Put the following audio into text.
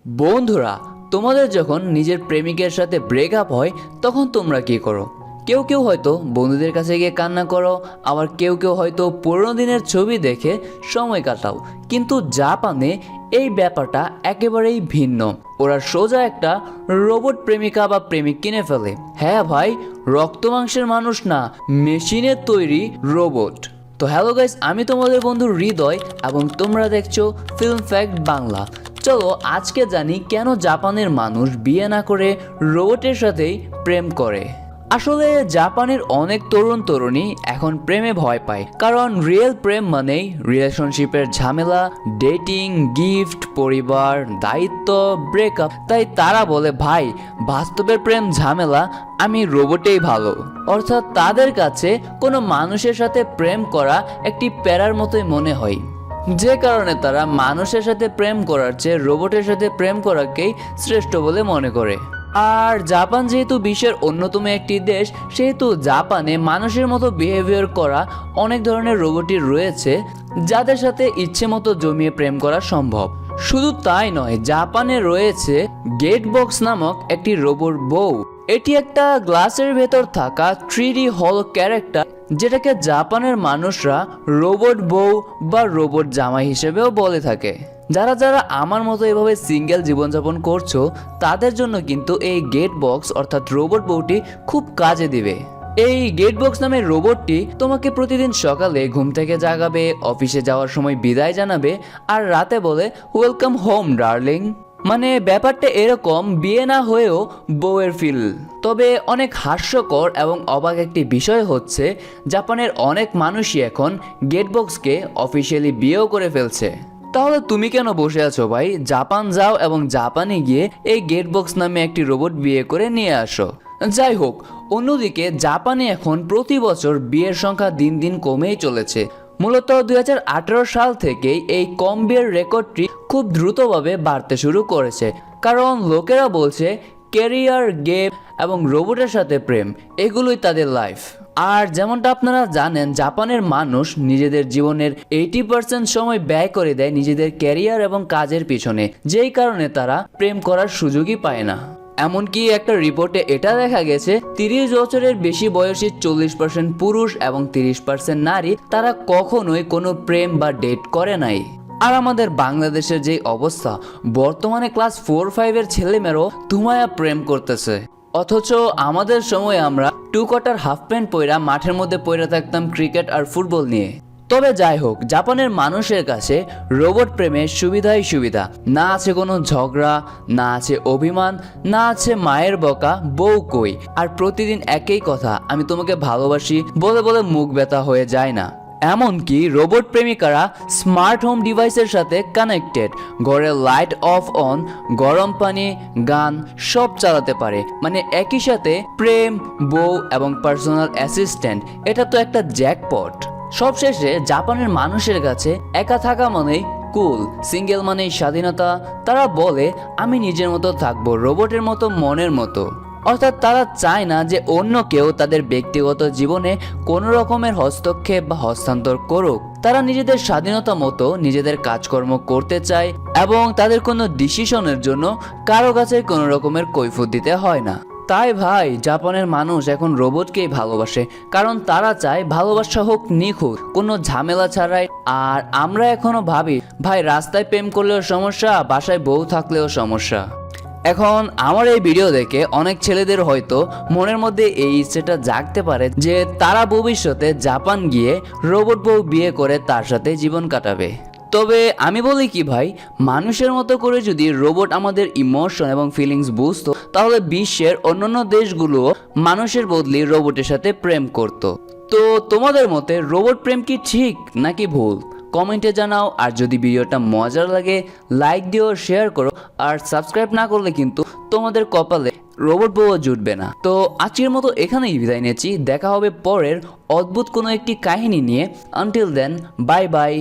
বন্ধুরা, তোমাদের যখন নিজের প্রেমিকের সাথে ব্রেকআপ হয় তখন তোমরা কি করো? কেউ কেউ হয়তো বন্ধুদের কাছে গিয়ে কান্না করো, আবার কেউ কেউ হয়তো পুরোনো দিনের ছবি দেখে সময় কাটাও। কিন্তু জাপানে এই ব্যাপারটা একেবারেই ভিন্ন। ওরা সোজা একটা রোবট প্রেমিকা বা প্রেমিক কিনে ফেলে। হ্যাঁ ভাই, রক্ত মাংসের মানুষ না, মেশিনের তৈরি রোবট। তো হ্যালো গাইস, আমি তোমাদের বন্ধু হৃদয় এবং তোমরা দেখছো ফিল্ম ফ্যাক্ট বাংলা। চলো আজকে জানি কেন জাপানের মানুষ বিয়ে না করে রোবটের সাথেই প্রেম করে। আসলে জাপানের অনেক তরুণ তরুণী এখন প্রেমে ভয় পায়, কারণ রিয়েল প্রেম মানেই রিলেশনশিপের ঝামেলা, ডেটিং, গিফট, পরিবার, দায়িত্ব, ব্রেকআপ। তাই তারা বলে ভাই, বাস্তবের প্রেম ঝামেলা, আমি রোবটেই ভালো। অর্থাৎ তাদের কাছে কোনো মানুষের সাথে প্রেম করা একটি প্যারার মতোই মনে হয়, যে কারণে তারা মানুষের সাথে প্রেম করার চেয়ে রোবটের সাথে প্রেম করাকেই শ্রেষ্ঠ বলে মনে করে। আর জাপান যেহেতু বিশ্বের অন্যতম একটি দেশ, সেহেতু জাপানে মানুষের মতো বিহেভিয়ার করা অনেক ধরনের রোবটই রয়েছে, যাদের সাথে ইচ্ছে মতো জমিয়ে প্রেম করা সম্ভব। শুধু তাই নয়, জাপানে রয়েছে গেট বক্স নামক একটি রোবট বউ। এটি একটা গ্লাসের ভেতর থাকা 3D হল ক্যারেক্টার, যেটাকে জাপানের মানুষরা রোবট বউ বা রোবট জামাই হিসেবেও বলে থাকে। যারা যারা আমার মতো এভাবে সিঙ্গেল জীবনযাপন করছো, তাদের জন্য কিন্তু এই গেট বক্স অর্থাৎ রোবট বউটি খুব কাজে দিবে। এই গেট বক্স নামের রোবটটি তোমাকে প্রতিদিন সকালে ঘুম থেকে জাগাবে, অফিসে যাওয়ার সময় বিদায় জানাবে, আর রাতে বলে ওয়েলকাম হোম ডার্লিং। মানে ব্যাপারটা এরকম, বিয়ে না হয়েও বউয়ের ফিল। তবে অনেক হাস্যকর এবং অবাক একটি বিষয় হচ্ছে, জাপানের অনেক মানুষই এখন গেটবক্সকে অফিসিয়ালি বিয়েও করে ফেলছে। তাহলে তুমি কেন বসে আছো ভাই? জাপান যাও এবং জাপানে গিয়ে এই গেটবক্স নামে একটি রোবট বিয়ে করে নিয়ে আসো। যাই হোক, অন্যদিকে জাপানে এখন প্রতি বছর বিয়ের সংখ্যা দিন দিন কমেই চলেছে। মূলত 2018 সাল থেকেই এই কম বিয়ের রেকর্ডটি খুব দ্রুতভাবে বাড়তে শুরু করেছে, কারণ লোকেরা বলছে ক্যারিয়ার, গেম এবং রোবটের সাথে প্রেম, এগুলোই তাদের লাইফ। আর যেমনটা আপনারা জানেন, জাপানের মানুষ নিজেদের জীবনের 80% সময় ব্যয় করে দেয় নিজেদের ক্যারিয়ার এবং কাজের পিছনে, যেই কারণে তারা প্রেম করার সুযোগই পায় না। এমনকি একটা রিপোর্টে এটা দেখা গেছে, 30 বছরের বেশি বয়সী 40% পুরুষ এবং 30% নারী তারা কখনোই কোনো প্রেম বা ডেট করে নাই। আর আমাদের বাংলাদেশের যে অবস্থা, বর্তমানে ক্লাস 4-5 ছেলেমেয়েরাও ধুমায়া প্রেম করতেছে। অথচ আমাদের সময় আমরা 2 কোয়ার্টার হাফ প্যান্ট পইরা মাঠের মধ্যে পইরা থাকতাম ক্রিকেট আর ফুটবল নিয়ে। তবে যাই হোক, জাপানের মানুষের কাছে রোবট প্রেমের সুবিধাই সুবিধা। না আছে কোনো ঝগড়া, না আছে অভিমান, না আছে মায়ের বকা বউ কই, আর প্রতিদিন একই কথা, আমি তোমাকে ভালোবাসি বলে বলে মুখ ব্যথা হয়ে যায় না। এমনকি রোবট প্রেমিকারা স্মার্ট হোম ডিভাইসের সাথে কানেক্টেড, ঘরের লাইট অফ অন, গরম পানি, গান সব চালাতে পারে। মানে একই সাথে প্রেম, বউ এবং পার্সোনাল অ্যাসিস্ট্যান্ট, এটা তো একটা জ্যাকপট। সবশেষে জাপানের মানুষের কাছে একা থাকা মানেই কুল, সিঙ্গেল মানেই স্বাধীনতা। তারা বলে আমি নিজের মতো থাকবো, রোবটের মতো, মনের মতো। অর্থাৎ তারা চায় না যে অন্য কেউ তাদের ব্যক্তিগত জীবনে কোনো রকমের হস্তক্ষেপ বা হস্তান্তর করুক। তারা নিজেদের স্বাধীনতা মতো নিজেদের কাজকর্ম করতে চায় এবং তাদের কোনো ডিসিশনের জন্য কারো কাছে কোনো রকমের কৈফিয়ত দিতে হয় না। তাই ভাই, জাপানের মানুষ এখন রোবটকেই ভালোবাসে, কারণ তারা চায় ভালোবাসা হোক নিখুঁত, কোনো ঝামেলা ছাড়াই। আর আমরা এখনো ভাবি ভাই, রাস্তায় প্রেম করলেও সমস্যা, বাসায় বউ থাকলেও সমস্যা। এখন আমার এই ভিডিও দেখে অনেক ছেলেদের হয়তো মনের মধ্যে এই ইচ্ছেটা জাগতে পারে যে তারা ভবিষ্যতে জাপান গিয়ে রোবট বউ বিয়ে করে তার সাথে জীবন কাটাবে। তবে আমি বলি কি ভাই, মানুষের মতো করে যদি রোবট আমাদের ইমোশন এবং ফিলিংস বুঝতো, তাহলে বিশ্বের অন্যান্য দেশগুলো মানুষের বদলে রোবটের সাথে প্রেম করত। তো তোমাদের মতে রোবট প্রেম কি ঠিক নাকি ভুল? কমেন্টে জানাও। আর যদি ভিডিওটা মজার লাগে, লাইক দিও, শেয়ার করো। আর সাবস্ক্রাইব না করলে কিন্তু তোমাদের কপালে রোবট বউও জুটবে না। তো আজকের মতো এখানেই বিদায় নিচ্ছি। দেখা হবে পরের অদ্ভুত কোনো একটি কাহিনী নিয়ে। Until then, bye by.